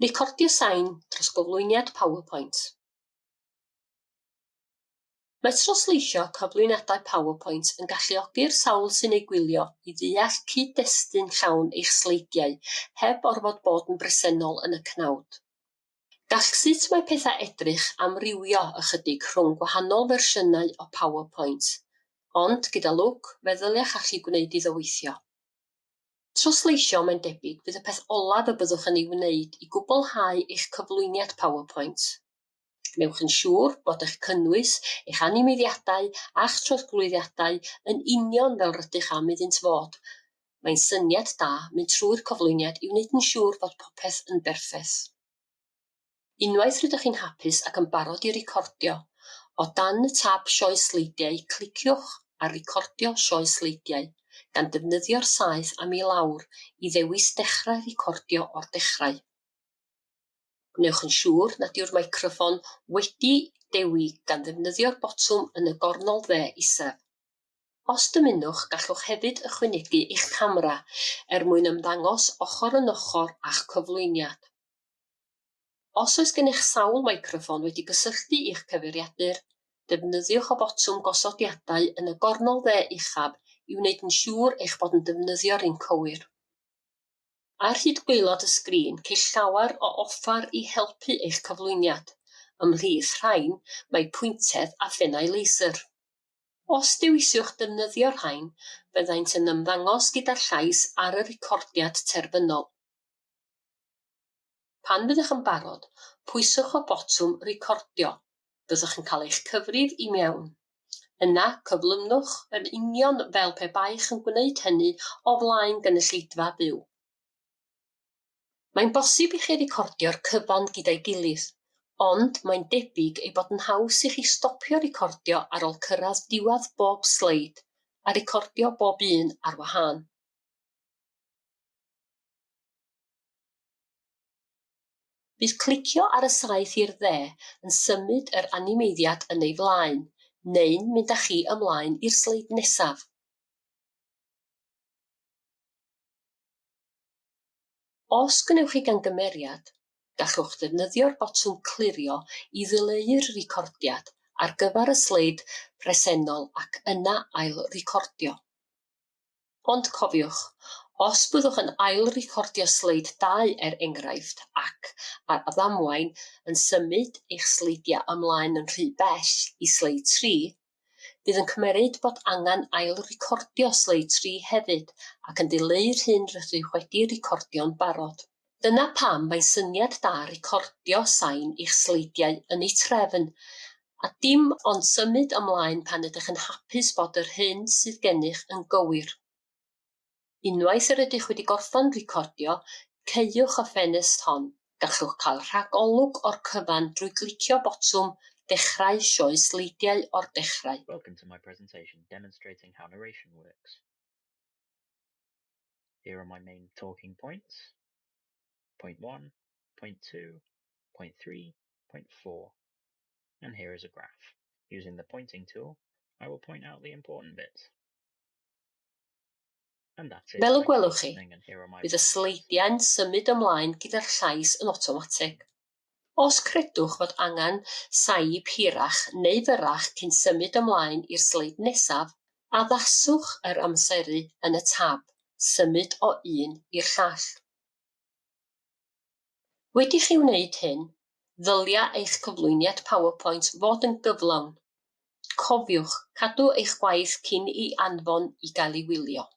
Recordio sain dros gyflwyniad PowerPoint. Mae trosleisio cyflwyniadau PowerPoint yn galluogi'r sawl sy'n ei gwylio i ddeall cyd-destun llawn eich sleidiau heb orfod bod yn bresennol yn y cnawd. Gall sut mae pethau edrych amrywio ychydig rhwng gwahanol fersiynau o PowerPoint, ond gyda lwc feddyliach allu gwneud iddo weithio. Trosleisio mae'n debyg fydd y peth olaf y byddwch yn ei wneud i gwblhau eich cyflwyniad PowerPoint. Gnewch yn siŵr bod eich cynnwys, eich animeiddiadau a'ch trosglwyddiadau yn union fel rydych am iddynt fod. Mae'n syniad da mynd trwy'r cyflwyniad i wneud yn siŵr bod popeth yn berffeth. Unwaith rydych chi'n hapus ac yn barod i recordio, o dan y tab sioe sleidiau cliciwch ar recordio sioe sleidiau gan defnyddio'r saeth am i lawr i ddewis dechrau recordio o'r dechrau. Gnewch yn siŵr nad yw'r meicroffon wedi dewi gan ddefnyddio'r botwm yn y gornol dde isaf. Os dymunwch, gallwch hefyd ychwanegu eich camera mwyn ymddangos ochr yn ochr a'ch cyflwyniad. Os oes gennych sawl meicroffon wedi gysylltu i'ch cyfeiriadur, defnyddiwch y botwm gosodiadau yn y gornol dde uchaf i wneud yn siŵr eich bod yn defnyddio'r un cywir. Ar hyd gwaelod y sgrin, ceir llawer o offer i helpu eich cyflwyniad. Ymhlith rhain, mae pwyntedd a phennau laser. Os dewisiwch defnyddio'r rhain, byddai'n yn ymddangos gyda'r llais ar y recordiad terfynol. Pan byddwch yn barod, pwyswch y botwm recordio. Byddwch yn cael eich cyfrif i mewn. Yna cyflymnwch yn union fel pe baich yn gwneud hynny o flaen gynulleidfa byw. Mae'n bosib i chi recordio'r cyfan gyda'i gilydd, ond mae'n debyg ei bod yn haws i chi stopio recordio ar ôl cyrraedd diwedd bob sleid a recordio bob un ar wahân. Bydd clicio ar y saeth i'r dde yn symud yr animeiddiad yn ei flaen, neu'n mynd â chi ymlaen i'r sleid nesaf. Os gwnewch chi gangymeriad, gallwch ddefnyddio'r botwm clirio i ddileu'r recordiad ar gyfer y sleid presennol ac yna ail-recordio. Ond cofiwch, os byddwch yn ail-recordio sleid 2 enghraifft ac ar ddamwain yn symud eich sleidiau ymlaen yn rhy bell i sleid 3, bydd yn cymryd bod angen ail-recordio sleid 3 hefyd ac yn dileu'r hyn rydych wedi recordio'n barod. Dyna pam mae'n syniad da recordio sain eich sleidiau yn ei trefn, a dim ond symud ymlaen pan ydych yn hapus bod yr hyn sydd gennych yn gywir. Unwaith yr ydych wedi gorffan recordio, ceiwch y ffenest hon. Gallwch cael rhagolwg o'r cyfan drwy glicio botwm dechrau sioe sleidiau o'r dechrau. Welcome to my presentation demonstrating how narration works. Here are my main talking points. Point 1, point 2, point 3, point 4. And here is a graph. Using the pointing tool, I will point out the important bits. And that's it. Fel y gwelwch chi, bydd y sleidiau'n symud ymlaen gyda'r llais yn automatig. Os credwch fod angen saib hirach neu fyrrach cyn symud ymlaen i'r sleid nesaf, addaswch yr amseru yn y tab Symud o un i'r llall. Wedi chi wneud hyn, ddylia eich cyflwyniad PowerPoint fod yn gyflawn. Cofiwch, cadw eich gwaith cyn i anfon i gael ei wylio.